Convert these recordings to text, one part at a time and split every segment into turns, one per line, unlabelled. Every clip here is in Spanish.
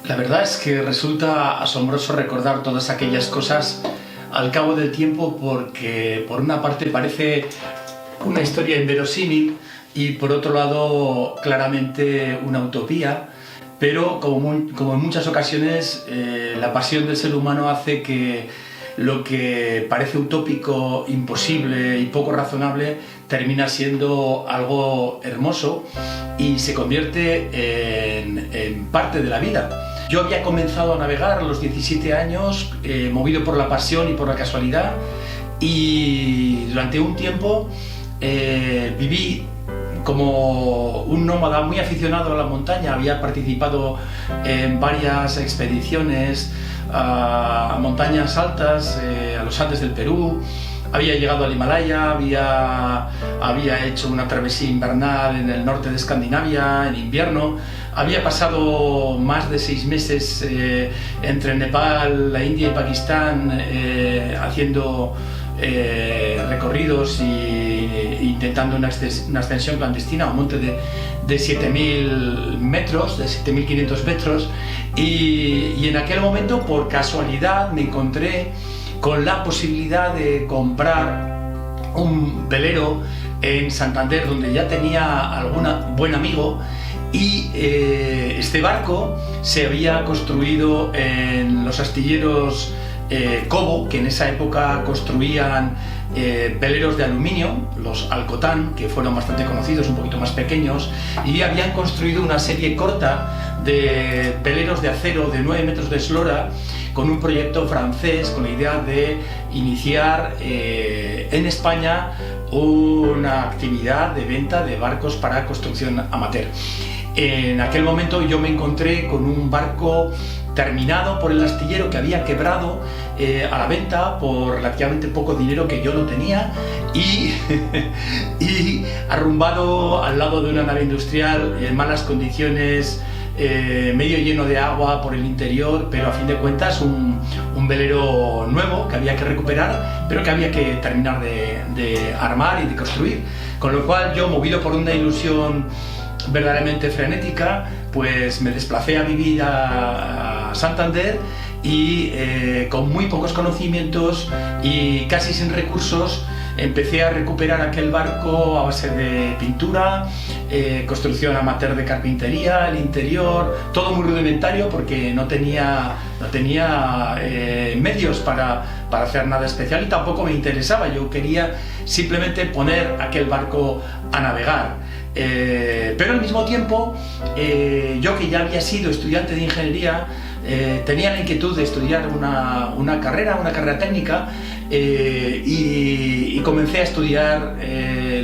La verdad es que resulta asombroso recordar todas aquellas cosas al cabo del tiempo, porque por una parte parece una historia inverosímil y por otro lado claramente una utopía, pero como en muchas ocasiones la pasión del ser humano hace que lo que parece utópico, imposible y poco razonable termina siendo algo hermoso y se convierte en parte de la vida. Yo había comenzado a navegar a los 17 años, movido por la pasión y por la casualidad, y durante un tiempo viví como un nómada muy aficionado a la montaña. Había participado en varias expediciones a montañas altas, a los Andes del Perú. Había llegado al Himalaya, había hecho una travesía invernal en el norte de Escandinavia en invierno. Había pasado más de 6 meses entre Nepal, la India y Pakistán haciendo recorridos e intentando una ascensión clandestina a un monte de 7.000 metros, de 7.500 metros, y en aquel momento, por casualidad, me encontré con la posibilidad de comprar un velero en Santander, donde ya tenía algún buen amigo, y este barco se había construido en los astilleros Cobo, que en esa época construían veleros de aluminio, los Alcotán, que fueron bastante conocidos, un poquito más pequeños, y habían construido una serie corta de veleros de acero de 9 metros de eslora, con un proyecto francés, con la idea de iniciar en España una actividad de venta de barcos para construcción amateur. En aquel momento yo me encontré con un barco terminado por el astillero, que había quebrado, a la venta por relativamente poco dinero que yo no tenía, y arrumbado al lado de una nave industrial en malas condiciones, medio lleno de agua por el interior, pero a fin de cuentas un velero nuevo que había que recuperar, pero que había que terminar de armar y de construir. Con lo cual yo, movido por una ilusión verdaderamente frenética, pues me desplacé a vivir a Santander, y con muy pocos conocimientos y casi sin recursos empecé a recuperar aquel barco a base de pintura, construcción amateur de carpintería, el interior, todo muy rudimentario, porque no tenía medios para hacer nada especial, y tampoco me interesaba. Yo quería simplemente poner aquel barco a navegar. Pero al mismo tiempo, yo, que ya había sido estudiante de ingeniería, tenía la inquietud de estudiar una carrera técnica, y comencé a estudiar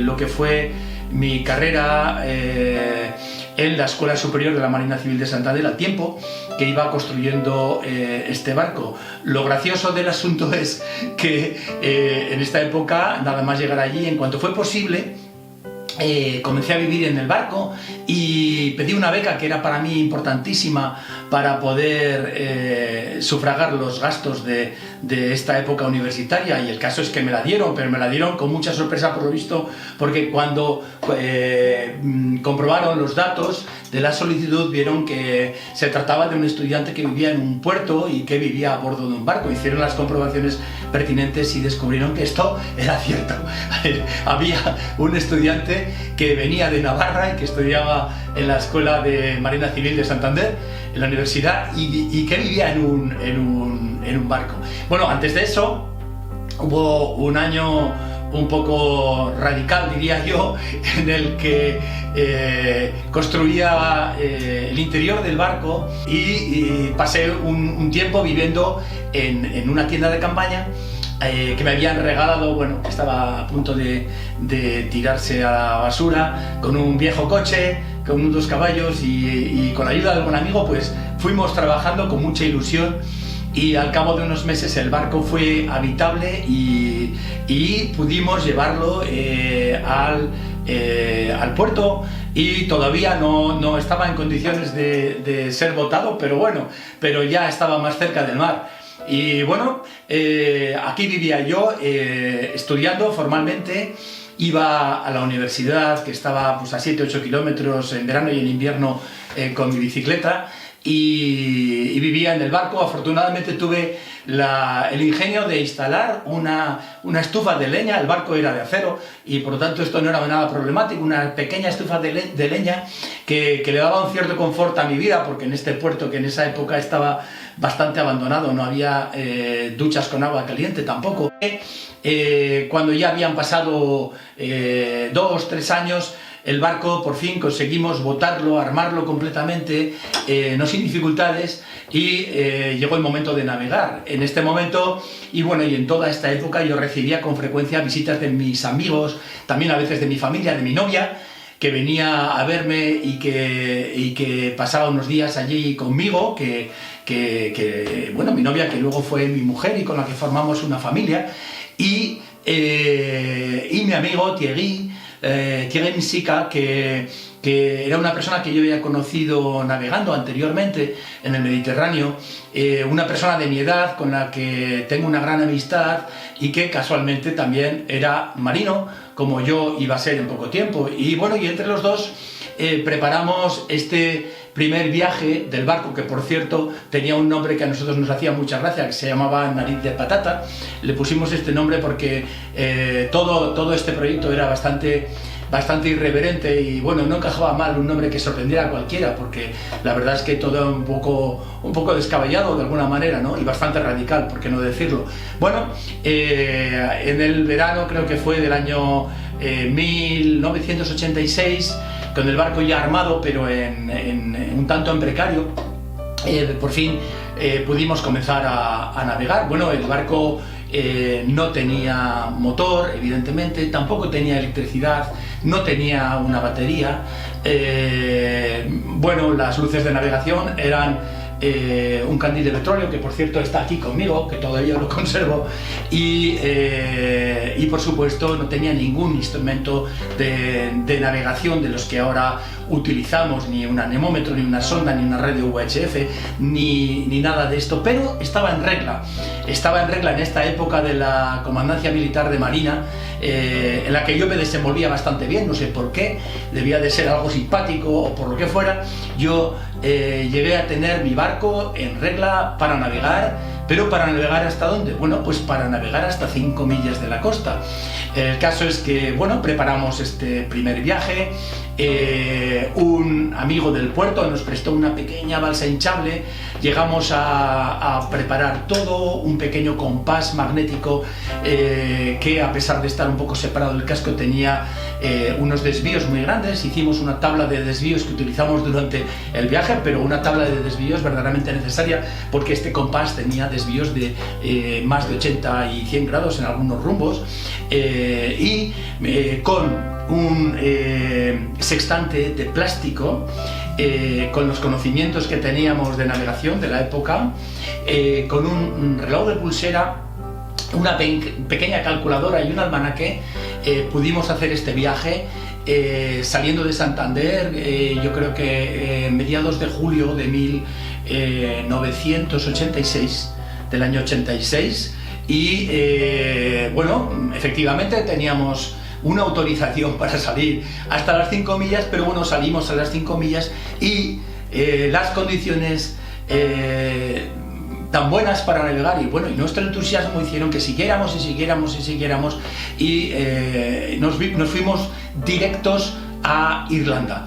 lo que fue mi carrera en la Escuela Superior de la Marina Civil de Santander, al tiempo que iba construyendo este barco. Lo gracioso del asunto es que en esta época, nada más llegar allí, en cuanto fue posible, comencé a vivir en el barco y pedí una beca que era para mí importantísima para poder sufragar los gastos de esta época universitaria, y el caso es que me la dieron, pero me la dieron con mucha sorpresa, por lo visto, porque cuando comprobaron los datos de la solicitud, vieron que se trataba de un estudiante que vivía en un puerto y que vivía a bordo de un barco. Hicieron las comprobaciones pertinentes y descubrieron que esto era cierto. Había un estudiante que venía de Navarra y que estudiaba en la Escuela de Marina Civil de Santander, en la universidad, y que vivía en un barco. Bueno, antes de eso hubo un año un poco radical, diría yo, en el que construía el interior del barco, y pasé un tiempo viviendo en una tienda de campaña que me habían regalado, bueno, que estaba a punto de tirarse a la basura, con un viejo coche, con unos 2 caballos, y con la ayuda de algún amigo, pues fuimos trabajando con mucha ilusión, y al cabo de unos meses el barco fue habitable y pudimos llevarlo al puerto, y todavía no estaba en condiciones de ser botado, pero bueno, pero ya estaba más cerca del mar. Y bueno, aquí vivía yo estudiando formalmente. Iba a la universidad, que estaba pues a 7-8 kilómetros en verano y en invierno, con mi bicicleta, y vivía en el barco. Afortunadamente tuve el ingenio de instalar una estufa de leña. El barco era de acero y por lo tanto esto no era nada problemático, una pequeña estufa de leña que le daba un cierto confort a mi vida, porque en este puerto, que en esa época estaba bastante abandonado, no había duchas con agua caliente tampoco. Cuando ya habían pasado 2-3 años, el barco por fin conseguimos botarlo, armarlo completamente, no sin dificultades, y llegó el momento de navegar. En este momento, y bueno, y en toda esta época, yo recibía con frecuencia visitas de mis amigos, también a veces de mi familia, de mi novia, que venía a verme y que pasaba unos días allí conmigo, bueno, mi novia, que luego fue mi mujer y con la que formamos una familia, y mi amigo Thierry Msika, que era una persona que yo había conocido navegando anteriormente en el Mediterráneo, una persona de mi edad con la que tengo una gran amistad y que casualmente también era marino, como yo iba a ser en poco tiempo. Y bueno, y entre los dos preparamos este primer viaje del barco, que por cierto tenía un nombre que a nosotros nos hacía mucha gracia, que se llamaba Nariz de Patata. Le pusimos este nombre porque todo este proyecto era bastante irreverente y bueno, no encajaba mal un nombre que sorprendiera a cualquiera, porque la verdad es que todo era un poco descabellado de alguna manera, ¿no? Y bastante radical, por qué no decirlo. Bueno, en el verano, creo que fue del año 1986, con el barco ya armado, pero un tanto en precario, por fin pudimos comenzar a navegar. Bueno, el barco no tenía motor, evidentemente, tampoco tenía electricidad, no tenía una batería. Bueno, las luces de navegación eran un candil de petróleo, que por cierto está aquí conmigo, que todavía lo conservo, y por supuesto no tenía ningún instrumento de navegación de los que ahora utilizamos, ni un anemómetro, ni una sonda, ni una radio UHF, ni nada de esto, pero estaba en regla en esta época de la Comandancia Militar de Marina, en la que yo me desenvolvía bastante bien, no sé por qué, debía de ser algo simpático o por lo que fuera. Yo llegué a tener mi barco en regla para navegar, pero ¿para navegar hasta dónde? Bueno, pues para navegar hasta 5 millas de la costa. El caso es que, bueno, preparamos este primer viaje. Un amigo del puerto nos prestó una pequeña balsa hinchable. Llegamos a preparar todo, un pequeño compás magnético que, a pesar de estar un poco separado del casco, tenía unos desvíos muy grandes. Hicimos una tabla de desvíos que utilizamos durante el viaje, pero una tabla de desvíos verdaderamente necesaria, porque este compás tenía desvíos de más de 80 y 100 grados en algunos rumbos, y con un sextante de plástico, con los conocimientos que teníamos de navegación de la época, con un reloj de pulsera, una pequeña calculadora y un almanaque, pudimos hacer este viaje saliendo de Santander, yo creo que mediados de julio de 1986, del año 86, y bueno, efectivamente teníamos una autorización para salir hasta las 5 millas, pero bueno, salimos a las 5 millas y las condiciones tan buenas para navegar, y bueno, y nuestro entusiasmo hicieron que siguiéramos y nos fuimos directos a Irlanda.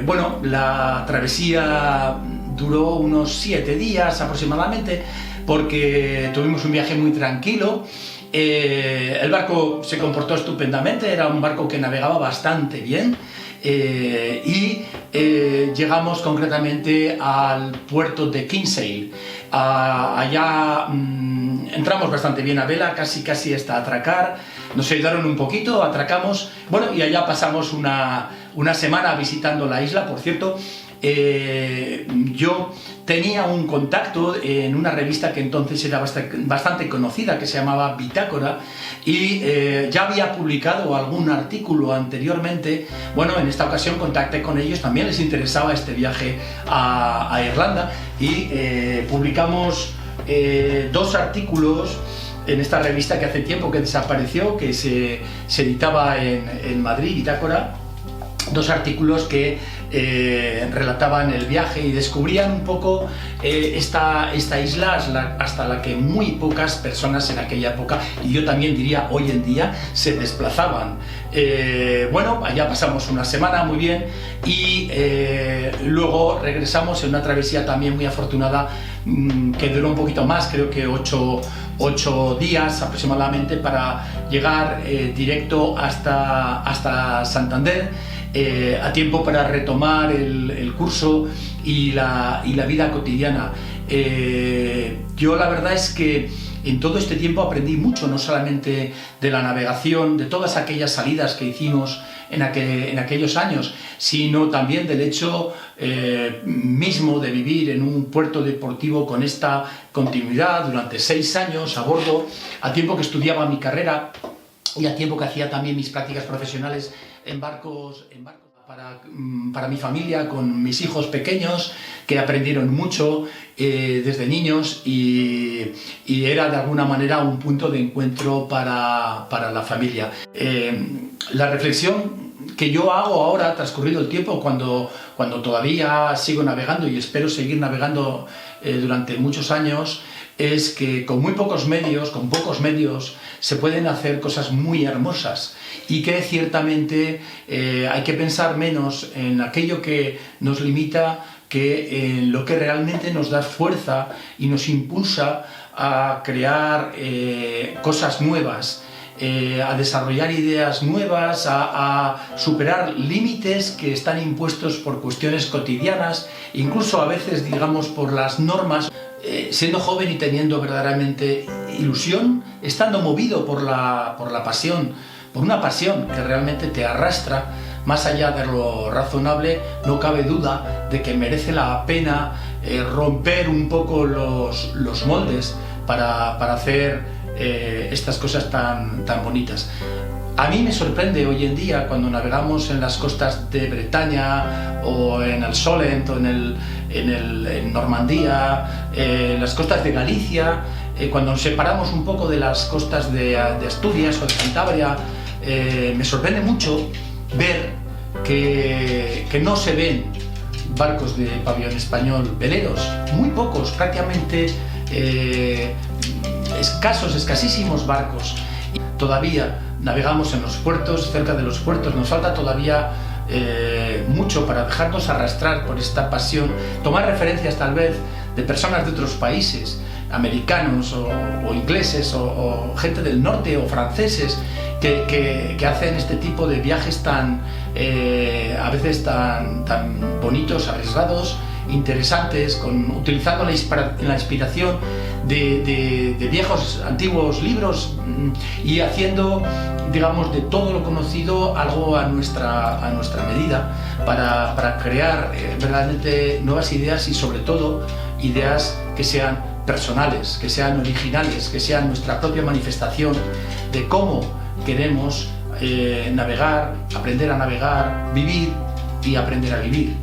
Bueno, la travesía duró unos 7 días aproximadamente, porque tuvimos un viaje muy tranquilo. El barco se comportó estupendamente, era un barco que navegaba bastante bien, y llegamos concretamente al puerto de Kinsale. Allá entramos bastante bien a vela, casi hasta atracar. Nos ayudaron un poquito, atracamos, bueno, y allá pasamos una semana visitando la isla. Por cierto, yo tenía un contacto en una revista que entonces era bastante conocida, que se llamaba Bitácora, y ya había publicado algún artículo anteriormente. Bueno, en esta ocasión contacté con ellos, también les interesaba este viaje a Irlanda, y publicamos 2 artículos en esta revista que hace tiempo que desapareció, que se editaba en Madrid, Bitácora. 2 artículos que relataban el viaje y descubrían un poco esta isla hasta la que muy pocas personas en aquella época, y yo también diría hoy en día, se desplazaban. Bueno, allá pasamos una semana muy bien y luego regresamos en una travesía también muy afortunada que duró un poquito más, creo que 8 días aproximadamente, para llegar directo hasta Santander, a tiempo para retomar el curso y la vida cotidiana. Yo la verdad es que en todo este tiempo aprendí mucho, no solamente de la navegación, de todas aquellas salidas que hicimos en aquellos años, sino también del hecho mismo de vivir en un puerto deportivo con esta continuidad durante 6 años a bordo, a tiempo que estudiaba mi carrera y a tiempo que hacía también mis prácticas profesionales en barcos para mi familia, con mis hijos pequeños, que aprendieron mucho desde niños, y era de alguna manera un punto de encuentro para la familia. La reflexión que yo hago ahora, transcurrido el tiempo, cuando todavía sigo navegando y espero seguir navegando durante muchos años, es que con pocos medios se pueden hacer cosas muy hermosas, y que ciertamente hay que pensar menos en aquello que nos limita que en lo que realmente nos da fuerza y nos impulsa a crear cosas nuevas, a desarrollar ideas nuevas, a superar límites que están impuestos por cuestiones cotidianas, incluso a veces, digamos, por las normas. Siendo joven y teniendo verdaderamente ilusión, estando movido por la pasión, por una pasión que realmente te arrastra más allá de lo razonable, no cabe duda de que merece la pena romper un poco los moldes para hacer estas cosas tan bonitas. A mí me sorprende hoy en día, cuando navegamos en las costas de Bretaña o en el Solent o en Normandía, en las costas de Galicia, cuando nos separamos un poco de las costas de Asturias o de Cantabria, me sorprende mucho ver que no se ven barcos de pabellón español, veleros, muy pocos, prácticamente escasísimos barcos. Todavía navegamos en los puertos, cerca de los puertos, nos falta todavía mucho para dejarnos arrastrar por esta pasión, tomar referencias tal vez de personas de otros países, americanos o ingleses o gente del norte o franceses, que hacen este tipo de viajes a veces tan bonitos, arriesgados, interesantes, utilizando la inspiración de viejos, antiguos libros, y haciendo, digamos, de todo lo conocido algo a nuestra medida, para crear verdaderamente nuevas ideas, y sobre todo ideas que sean personales, que sean originales, que sean nuestra propia manifestación de cómo queremos navegar, aprender a navegar, vivir y aprender a vivir.